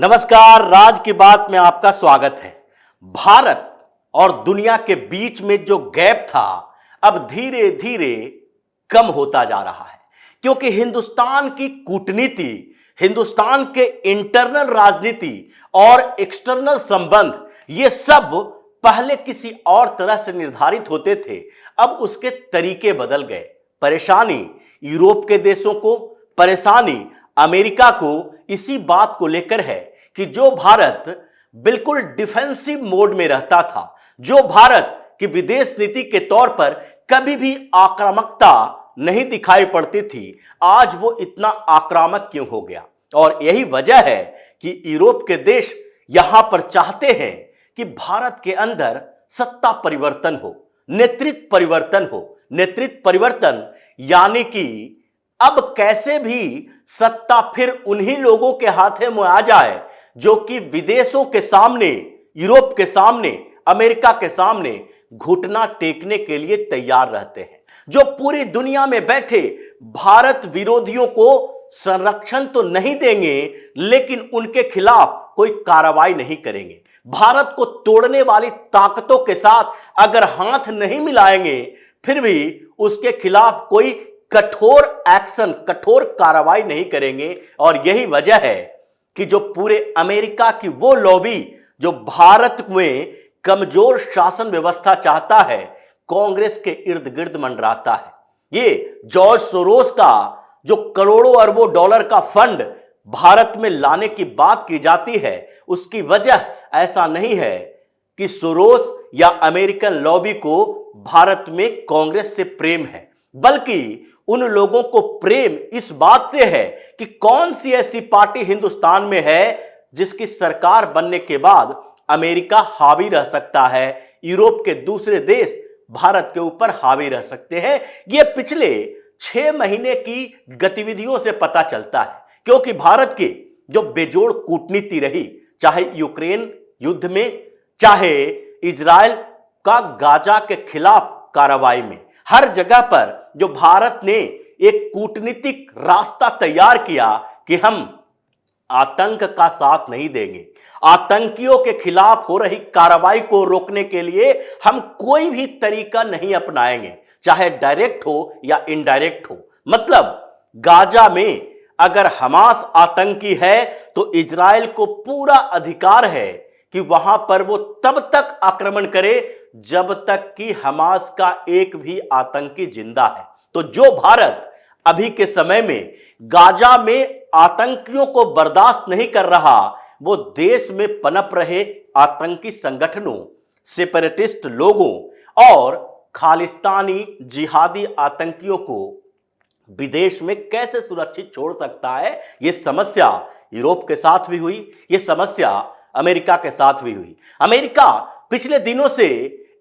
नमस्कार, राज की बात में आपका स्वागत है। भारत और दुनिया के बीच में जो गैप था अब धीरे धीरे कम होता जा रहा है, क्योंकि हिंदुस्तान की कूटनीति, हिंदुस्तान के इंटरनल राजनीति और एक्सटर्नल संबंध ये सब पहले किसी और तरह से निर्धारित होते थे, अब उसके तरीके बदल गए। परेशानी यूरोप के देशों को, परेशानी अमेरिका को इसी बात को लेकर है कि जो भारत बिल्कुल डिफेंसिव मोड में रहता था, जो भारत की विदेश नीति के तौर पर कभी भी आक्रामकता नहीं दिखाई पड़ती थी, आज वो इतना आक्रामक क्यों हो गया। और यही वजह है कि यूरोप के देश यहां पर चाहते हैं कि भारत के अंदर सत्ता परिवर्तन हो, नेतृत्व परिवर्तन हो। नेतृत्व परिवर्तन यानी कि अब कैसे भी सत्ता फिर उन्हीं लोगों के हाथों में आ जाए जो कि विदेशों के सामने, यूरोप के सामने, अमेरिका के सामने घुटना टेकने के लिए तैयार रहते हैं, जो पूरी दुनिया में बैठे भारत विरोधियों को संरक्षण तो नहीं देंगे लेकिन उनके खिलाफ कोई कार्रवाई नहीं करेंगे। भारत को तोड़ने वाली ताकतों के साथ अगर हाथ नहीं मिलाएंगे फिर भी उसके खिलाफ कोई कठोर एक्शन, कठोर कार्रवाई नहीं करेंगे। और यही वजह है कि जो पूरे अमेरिका की वो लॉबी जो भारत में कमजोर शासन व्यवस्था चाहता है, कांग्रेस के इर्द गिर्द मंडराता है। ये जॉर्ज सोरोस का जो करोड़ों अरबों डॉलर का फंड भारत में लाने की बात की जाती है, उसकी वजह ऐसा नहीं है कि सोरोस या अमेरिकन लॉबी को भारत में कांग्रेस से प्रेम है, बल्कि उन लोगों को प्रेम इस बात से है कि कौन सी ऐसी पार्टी हिंदुस्तान में है जिसकी सरकार बनने के बाद अमेरिका हावी रह सकता है, यूरोप के दूसरे देश भारत के ऊपर हावी रह सकते हैं। यह पिछले 6 महीने की गतिविधियों से पता चलता है, क्योंकि भारत की जो बेजोड़ कूटनीति रही, चाहे यूक्रेन युद्ध में, चाहे इजराइल का गाजा के खिलाफ कार्रवाई में, हर जगह पर जो भारत ने एक कूटनीतिक रास्ता तैयार किया कि हम आतंक का साथ नहीं देंगे, आतंकियों के खिलाफ हो रही कार्रवाई को रोकने के लिए हम कोई भी तरीका नहीं अपनाएंगे, चाहे डायरेक्ट हो या इनडायरेक्ट हो। मतलब गाजा में अगर हमास आतंकी है तो इजराइल को पूरा अधिकार है कि वहां पर वो तब तक आक्रमण करे जब तक कि हमास का एक भी आतंकी जिंदा है। तो जो भारत अभी के समय में गाजा में आतंकियों को बर्दाश्त नहीं कर रहा, वो देश में पनप रहे आतंकी संगठनों, सेपरेटिस्ट लोगों और खालिस्तानी जिहादी आतंकियों को विदेश में कैसे सुरक्षित छोड़ सकता है। यह समस्या यूरोप के साथ भी हुई, यह समस्या अमेरिका के साथ भी हुई। अमेरिका पिछले दिनों से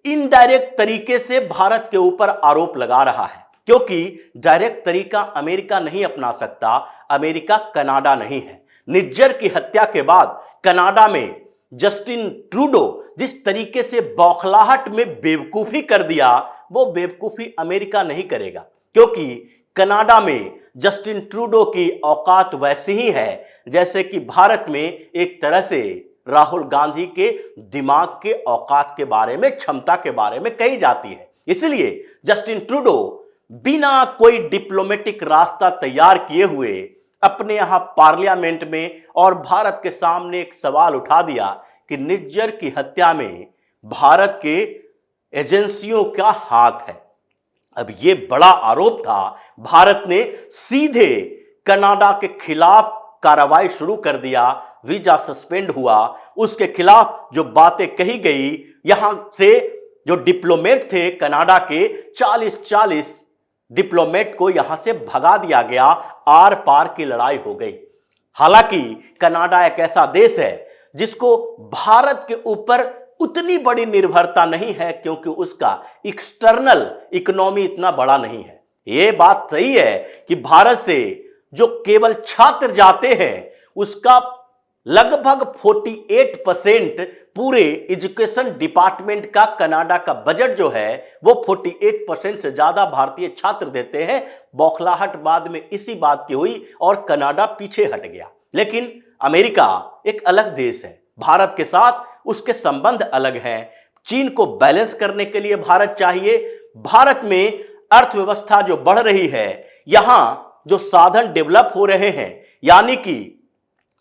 इनडायरेक्ट तरीके से भारत के ऊपर आरोप लगा रहा है, क्योंकि डायरेक्ट तरीका अमेरिका नहीं अपना सकता। अमेरिका कनाडा नहीं है। निज्जर की हत्या के बाद कनाडा में जस्टिन ट्रूडो जिस तरीके से बौखलाहट में बेवकूफी कर दिया, वो बेवकूफी अमेरिका नहीं करेगा, क्योंकि कनाडा में जस्टिन ट्रूडो की औकात वैसी ही है जैसे कि भारत में एक तरह से राहुल गांधी के दिमाग के औकात के बारे में, क्षमता के बारे में कही जाती है। इसलिए जस्टिन ट्रूडो बिना कोई डिप्लोमेटिक रास्ता तैयार किए हुए अपने यहां पार्लियामेंट में और भारत के सामने एक सवाल उठा दिया कि निज्जर की हत्या में भारत के एजेंसियों का हाथ है। अब यह बड़ा आरोप था। भारत ने सीधे कनाडा के खिलाफ कार्रवाई शुरू कर दिया, वीजा सस्पेंड हुआ, उसके खिलाफ जो बातें कही गई, यहां से जो डिप्लोमेट थे कनाडा के 40 डिप्लोमेट को यहां से भगा दिया गया, आर पार की लड़ाई हो गई। हालांकि कनाडा एक ऐसा देश है जिसको भारत के ऊपर उतनी बड़ी निर्भरता नहीं है, क्योंकि उसका एक्सटर्नल इकोनॉमी इतना बड़ा नहीं है। यह बात सही है कि भारत से जो केवल छात्र जाते हैं उसका लगभग 48% पूरे एजुकेशन डिपार्टमेंट का कनाडा का बजट जो है वो 48% से ज्यादा भारतीय छात्र देते हैं। बौखलाहट बाद में इसी बात की हुई और कनाडा पीछे हट गया। लेकिन अमेरिका एक अलग देश है, भारत के साथ उसके संबंध अलग हैं। चीन को बैलेंस करने के लिए भारत चाहिए। भारत में अर्थव्यवस्था जो बढ़ रही है, यहां जो साधन डेवलप हो रहे हैं, यानी कि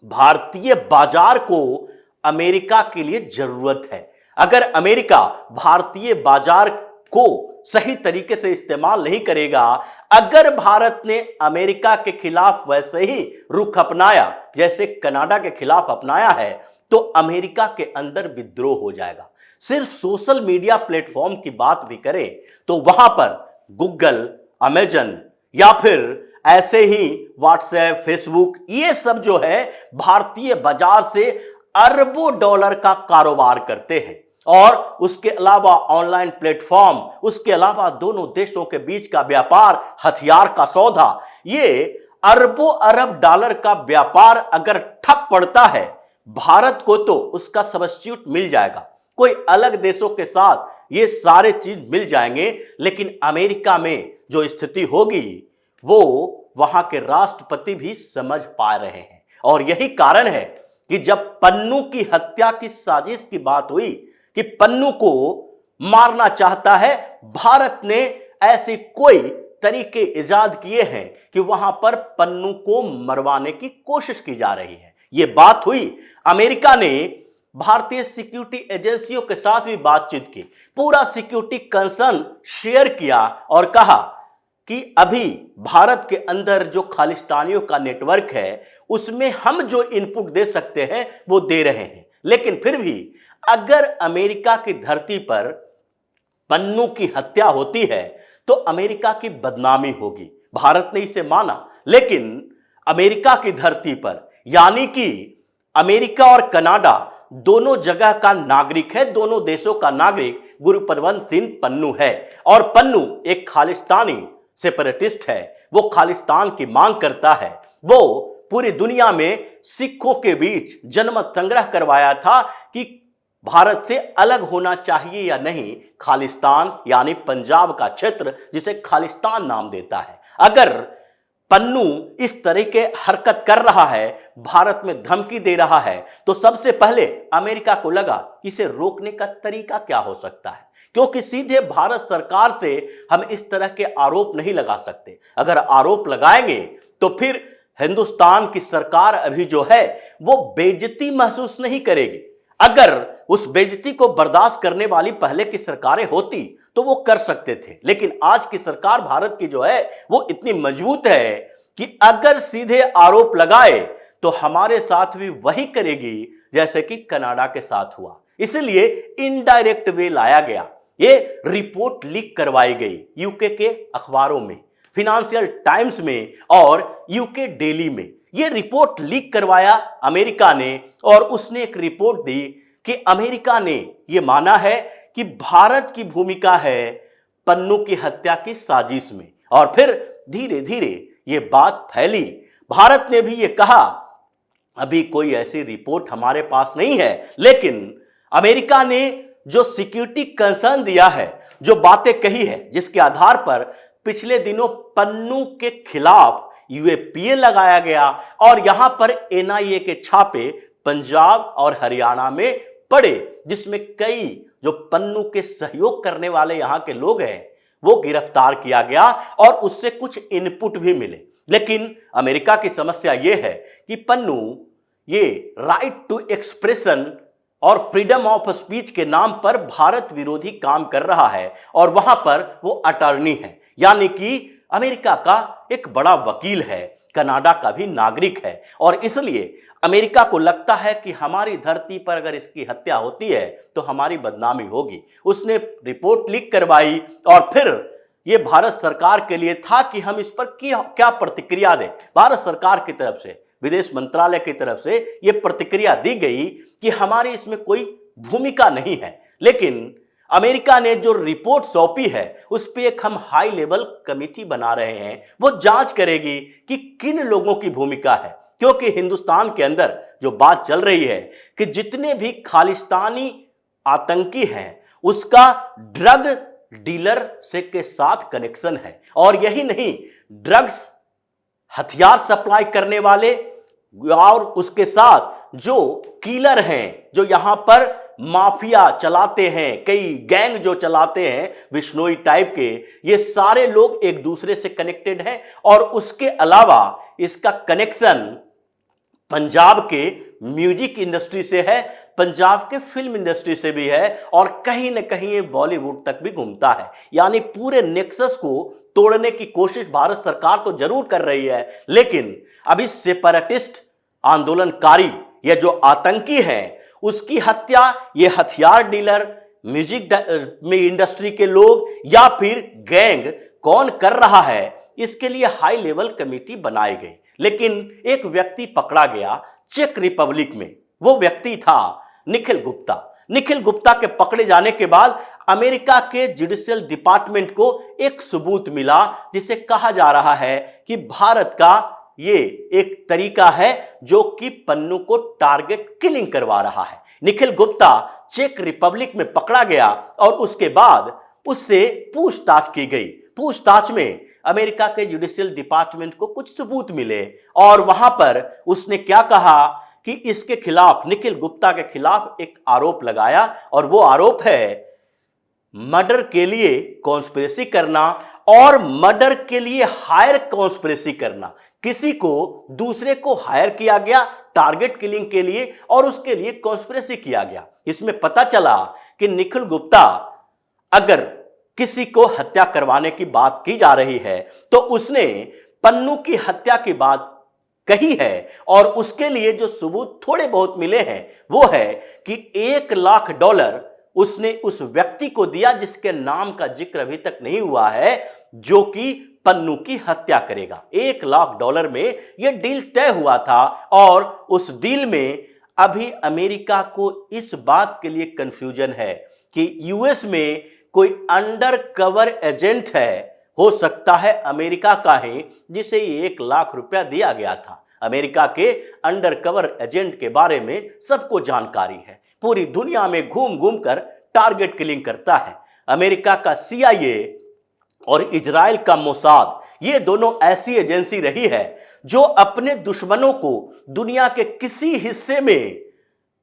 भारतीय बाजार को अमेरिका के लिए जरूरत है। अगर अमेरिका भारतीय बाजार को सही तरीके से इस्तेमाल नहीं करेगा, अगर भारत ने अमेरिका के खिलाफ वैसे ही रुख अपनाया जैसे कनाडा के खिलाफ अपनाया है, तो अमेरिका के अंदर विद्रोह हो जाएगा। सिर्फ सोशल मीडिया प्लेटफॉर्म की बात भी करें तो वहां पर गूगल, अमेजन या फिर ऐसे ही व्हाट्सएप, फेसबुक, ये सब जो है भारतीय बाजार से अरबों डॉलर का कारोबार करते हैं। और उसके अलावा ऑनलाइन प्लेटफॉर्म, उसके अलावा दोनों देशों के बीच का व्यापार, हथियार का सौदा, ये अरबों अरब डॉलर का व्यापार अगर ठप पड़ता है, भारत को तो उसका सब्स्टिट्यूट मिल जाएगा। कोई अलग देशों के साथ ये सारे चीज मिल जाएंगे, लेकिन अमेरिका में जो स्थिति होगी वो वहां के राष्ट्रपति भी समझ पा रहे हैं। और यही कारण है कि जब पन्नू की हत्या की साजिश की बात हुई कि पन्नू को मारना चाहता है, भारत ने ऐसे कोई तरीके इजाद किए हैं कि वहां पर पन्नू को मरवाने की कोशिश की जा रही है। यह बात हुई, अमेरिका ने भारतीय सिक्योरिटी एजेंसियों के साथ भी बातचीत की, पूरा सिक्योरिटी कंसर्न शेयर किया और कहा कि अभी भारत के अंदर जो खालिस्तानियों का नेटवर्क है, उसमें हम जो इनपुट दे सकते हैं वो दे रहे हैं। लेकिन फिर भी अगर अमेरिका की धरती पर पन्नू की हत्या होती है तो अमेरिका की बदनामी होगी। भारत ने इसे माना, लेकिन अमेरिका की धरती पर, यानी कि अमेरिका और कनाडा दोनों जगह का नागरिक है, दोनों देशों का नागरिक गुरपतवंत सिंह पन्नू है। और पन्नू एक खालिस्तानी सेपरेटिस्ट है, वो खालिस्तान की मांग करता है। वो पूरी दुनिया में सिखों के बीच जनमत संग्रह करवाया था कि भारत से अलग होना चाहिए या नहीं खालिस्तान, यानी पंजाब का क्षेत्र जिसे खालिस्तान नाम देता है। अगर पन्नू इस तरह के हरकत कर रहा है, भारत में धमकी दे रहा है, तो सबसे पहले अमेरिका को लगा इसे रोकने का तरीका क्या हो सकता है, क्योंकि सीधे भारत सरकार से हम इस तरह के आरोप नहीं लगा सकते। अगर आरोप लगाएंगे तो फिर हिंदुस्तान की सरकार अभी जो है वो बेइज्जती महसूस नहीं करेगी। अगर उस बेइज्जती को बर्दाश्त करने वाली पहले की सरकारें होती तो वो कर सकते थे, लेकिन आज की सरकार भारत की जो है वो इतनी मजबूत है कि अगर सीधे आरोप लगाए तो हमारे साथ भी वही करेगी जैसे कि कनाडा के साथ हुआ। इसलिए इनडायरेक्ट वे लाया गया। ये रिपोर्ट लीक करवाई गई यूके के अखबारों में, फिनेंशियल टाइम्स में और यूके डेली में। ये रिपोर्ट लीक करवाया अमेरिका ने, और उसने एक रिपोर्ट दी कि अमेरिका ने यह माना है कि भारत की भूमिका है पन्नू की हत्या की साजिश में। और फिर धीरे धीरे ये बात फैली। भारत ने भी ये कहा अभी कोई ऐसी रिपोर्ट हमारे पास नहीं है, लेकिन अमेरिका ने जो सिक्योरिटी कंसर्न दिया है, जो बातें कही है, जिसके आधार पर पिछले दिनों पन्नू के खिलाफ यूएपीए लगाया गया और यहां पर एनआईए के छापे पंजाब और हरियाणा में पड़े, जिसमें कई जो पन्नू के सहयोग करने वाले यहां के लोग हैं वो गिरफ्तार किया गया और उससे कुछ इनपुट भी मिले। लेकिन अमेरिका की समस्या यह है कि पन्नू ये राइट टू एक्सप्रेशन और फ्रीडम ऑफ स्पीच के नाम पर भारत विरोधी काम कर रहा है, और वहां पर वो अटॉर्नी है, यानी कि अमेरिका का एक बड़ा वकील है, कनाडा का भी नागरिक है। और इसलिए अमेरिका को लगता है कि हमारी धरती पर अगर इसकी हत्या होती है तो हमारी बदनामी होगी। उसने रिपोर्ट लीक करवाई और फिर यह भारत सरकार के लिए था कि हम इस पर क्या प्रतिक्रिया दें। भारत सरकार की तरफ से, विदेश मंत्रालय की तरफ से यह प्रतिक्रिया दी गई कि हमारी इसमें कोई भूमिका नहीं है, लेकिन अमेरिका ने जो रिपोर्ट सौंपी है उस पर एक हम हाई लेवल कमेटी बना रहे हैं, वो जांच करेगी कि किन लोगों की भूमिका है। क्योंकि हिंदुस्तान के अंदर जो बात चल रही है कि जितने भी खालिस्तानी आतंकी हैं उसका ड्रग डीलर से के साथ कनेक्शन है। और यही नहीं, ड्रग्स, हथियार सप्लाई करने वाले और उसके साथ जो किलर हैं, जो यहां पर माफिया चलाते हैं, कई गैंग जो चलाते हैं विश्नोई टाइप के, ये सारे लोग एक दूसरे से कनेक्टेड हैं। और उसके अलावा इसका कनेक्शन पंजाब के म्यूजिक इंडस्ट्री से है, पंजाब के फिल्म इंडस्ट्री से भी है, और कहीं ना कहीं ये बॉलीवुड तक भी घूमता है। यानी पूरे नेक्सस को तोड़ने की कोशिश भारत सरकार तो जरूर कर रही है, लेकिन अभी सेपरेटिस्ट आंदोलनकारी या जो आतंकी है उसकी हत्या ये हथियार डीलर, म्यूजिक में इंडस्ट्री के लोग या फिर गैंग कौन कर रहा है, इसके लिए हाई लेवल कमेटी बनाई गई। लेकिन एक व्यक्ति पकड़ा गया चेक रिपब्लिक में, वो व्यक्ति था निखिल गुप्ता। निखिल गुप्ता के पकड़े जाने के बाद अमेरिका के जुडिशियल डिपार्टमेंट को एक सबूत मिला, जिसे कहा जा रहा है कि भारत का ये एक तरीका है जो कि पन्नू को टारगेट किलिंग करवा रहा है। निखिल गुप्ता चेक रिपब्लिक में पकड़ा गया और उसके बाद उससे पूछताछ की गई। पूछताछ में अमेरिका के जुडिशियल डिपार्टमेंट को कुछ सबूत मिले और वहां पर उसने क्या कहा कि इसके खिलाफ, निखिल गुप्ता के खिलाफ एक आरोप लगाया, और वो आरोप है मर्डर के लिए कॉन्स्पिरेसी करना और मर्डर के लिए हायर कॉन्स्पिरेसी करना। किसी को दूसरे को हायर किया गया टारगेट किलिंग के लिए और उसके लिए कॉन्स्पिरेसी किया गया। इसमें पता चला कि निखिल गुप्ता अगर किसी को हत्या करवाने की बात की जा रही है तो उसने पन्नू की हत्या की बात कही है, और उसके लिए जो सबूत थोड़े बहुत मिले हैं वो है कि $1,00,000 उसने उस व्यक्ति को दिया जिसके नाम का जिक्र अभी तक नहीं हुआ है, जो कि पन्नू की हत्या करेगा। $1,00,000 में यह डील तय हुआ था, और उस डील में अभी अमेरिका को इस बात के लिए कंफ्यूजन है कि यूएस में कोई अंडर कवर एजेंट है, हो सकता है अमेरिका का ही, जिसे $1,00,000 दिया गया था। अमेरिका के अंडर कवर एजेंट के बारे में सबको जानकारी है, पूरी दुनिया में घूम घूम कर टारगेट किलिंग करता है। अमेरिका का CIA और इजराइल का मोसाद, ये दोनों ऐसी एजेंसी रही है जो अपने दुश्मनों को दुनिया के किसी हिस्से में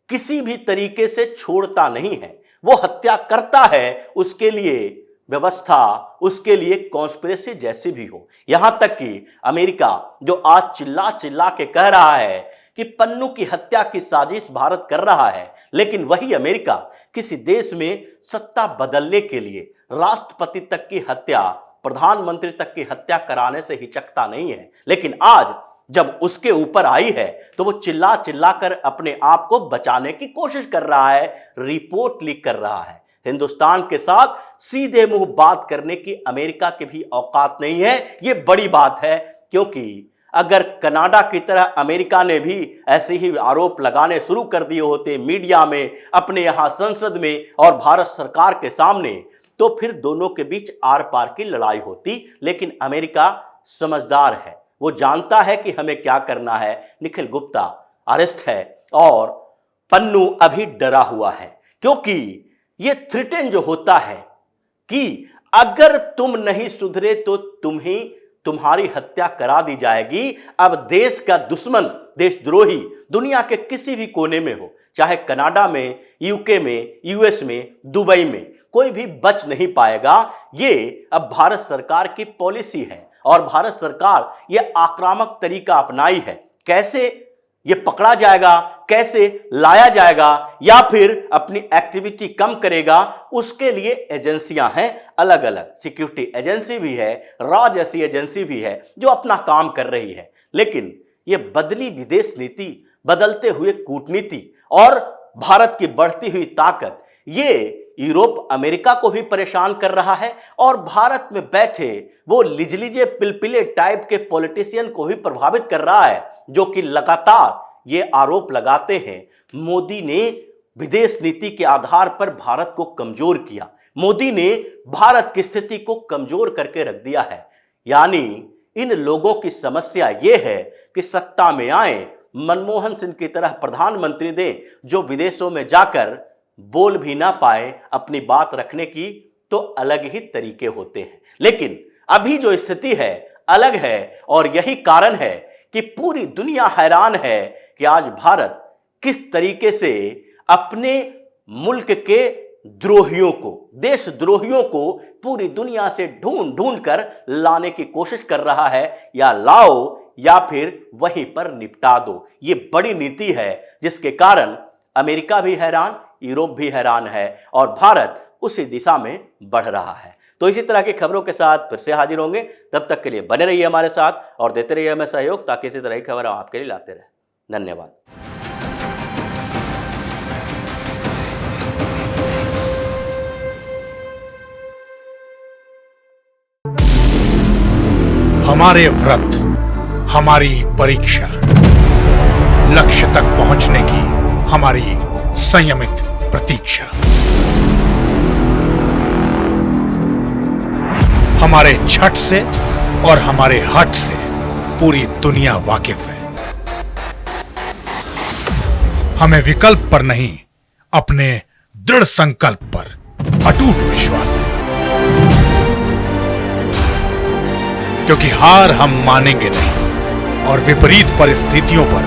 किसी भी तरीके से छोड़ता नहीं है। वो हत्या करता है, उसके लिए व्यवस्था, उसके लिए कॉन्स्पिरेसी जैसी भी हो। यहां तक कि अमेरिका जो आज चिल्ला चिल्ला के कह रहा है कि पन्नू की हत्या की साजिश भारत कर रहा है, लेकिन वही अमेरिका किसी देश में सत्ता बदलने के लिए राष्ट्रपति तक की हत्या, प्रधानमंत्री तक की हत्या कराने से हिचकता नहीं है। लेकिन आज जब उसके ऊपर आई है तो वो चिल्ला चिल्ला कर अपने आप को बचाने की कोशिश कर रहा है, रिपोर्ट लीक कर रहा है। हिंदुस्तान के साथ सीधे मुंह बात करने की अमेरिका की भी औकात नहीं है। ये बड़ी बात है, क्योंकि अगर कनाडा की तरह अमेरिका ने भी ऐसे ही आरोप लगाने शुरू कर दिए होते मीडिया में, अपने यहां संसद में और भारत सरकार के सामने, तो फिर दोनों के बीच आर पार की लड़ाई होती। लेकिन अमेरिका समझदार है, वो जानता है कि हमें क्या करना है। निखिल गुप्ता अरेस्ट है और पन्नू अभी डरा हुआ है, क्योंकि ये थ्रेटन जो होता है कि अगर तुम नहीं सुधरे तो तुम्हारी हत्या करा दी जाएगी। अब देश का दुश्मन, देशद्रोही दुनिया के किसी भी कोने में हो, चाहे कनाडा में, यूके में, यूएस में, दुबई में, कोई भी बच नहीं पाएगा। ये अब भारत सरकार की पॉलिसी है और भारत सरकार ये आक्रामक तरीका अपनाई है। कैसे ये पकड़ा जाएगा, कैसे लाया जाएगा, या फिर अपनी एक्टिविटी कम करेगा, उसके लिए एजेंसियां हैं अलग अलग। सिक्योरिटी एजेंसी भी है, रॉ जैसी एजेंसी भी है जो अपना काम कर रही है। लेकिन ये बदली विदेश नीति, बदलते हुए कूटनीति और भारत की बढ़ती हुई ताकत, ये यूरोप अमेरिका को भी परेशान कर रहा है और भारत में बैठे वो लिजलिजे पिलपिले टाइप के पॉलिटिशियन को भी प्रभावित कर रहा है, जो कि लगातार ये आरोप लगाते हैं मोदी ने विदेश नीति के आधार पर भारत को कमजोर किया, मोदी ने भारत की स्थिति को कमजोर करके रख दिया है। यानी इन लोगों की समस्या ये है कि सत्ता में आए, मनमोहन सिंह की तरह प्रधानमंत्री दें जो विदेशों में जाकर बोल भी ना पाए, अपनी बात रखने की तो अलग ही तरीके होते हैं। लेकिन अभी जो स्थिति है अलग है, और यही कारण है कि पूरी दुनिया हैरान है कि आज भारत किस तरीके से अपने मुल्क के द्रोहियों को, देशद्रोहियों को पूरी दुनिया से ढूंढ ढूंढ कर लाने की कोशिश कर रहा है, या लाओ या फिर वहीं पर निपटा दो। ये बड़ी नीति है जिसके कारण अमेरिका भी हैरान, यूरोप भी हैरान है और भारत उसी दिशा में बढ़ रहा है। तो इसी तरह की खबरों के साथ फिर से हाजिर होंगे। तब तक के लिए बने रहिए हमारे साथ और देते रहिए हमें सहयोग, ताकि इसी तरह की खबर हम आपके लिए लाते रहें। धन्यवाद। हमारे व्रत, हमारी परीक्षा, लक्ष्य तक पहुंचने की हमारी संयमित प्रतीक्षा। हमारे छठ से और हमारे हठ से पूरी दुनिया वाकिफ है। हमें विकल्प पर नहीं, अपने दृढ़ संकल्प पर अटूट विश्वास है, क्योंकि हार हम मानेंगे नहीं और विपरीत परिस्थितियों पर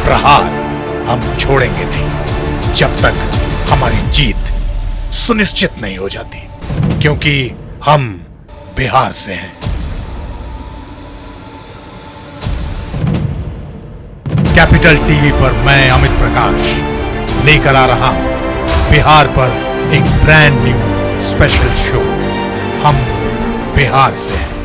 प्रहार हम छोड़ेंगे नहीं, जब तक हमारी जीत सुनिश्चित नहीं हो जाती, क्योंकि हम बिहार से हैं। कैपिटल टीवी पर मैं अमित प्रकाश लेकर आ रहा हूं बिहार पर एक ब्रांड न्यू स्पेशल शो, हम बिहार से हैं।